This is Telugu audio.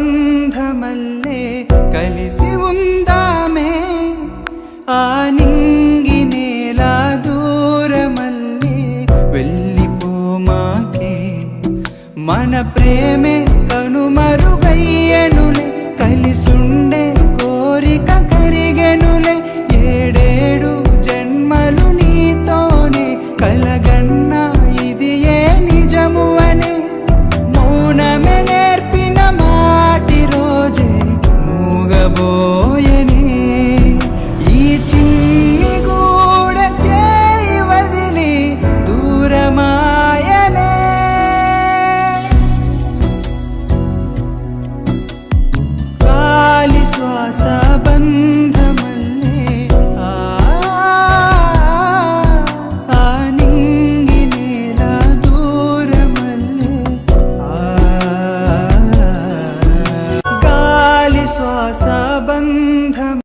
ఆశాబంధమల్లే కలిసి ఉందామే ఆ నింగి నేల దూరమల్లే వెళ్ళిపోమాకే మన ప్రేమే కనుమరుగయ్యెనులే కలిసుండే కోరిక కరిగెనులే ఏడేడు జన్మలు నీతోనే కలగన్నా ఇది ఏ నిజము అనే మౌనమే నేర్పిన మాటి రోజే మూగబో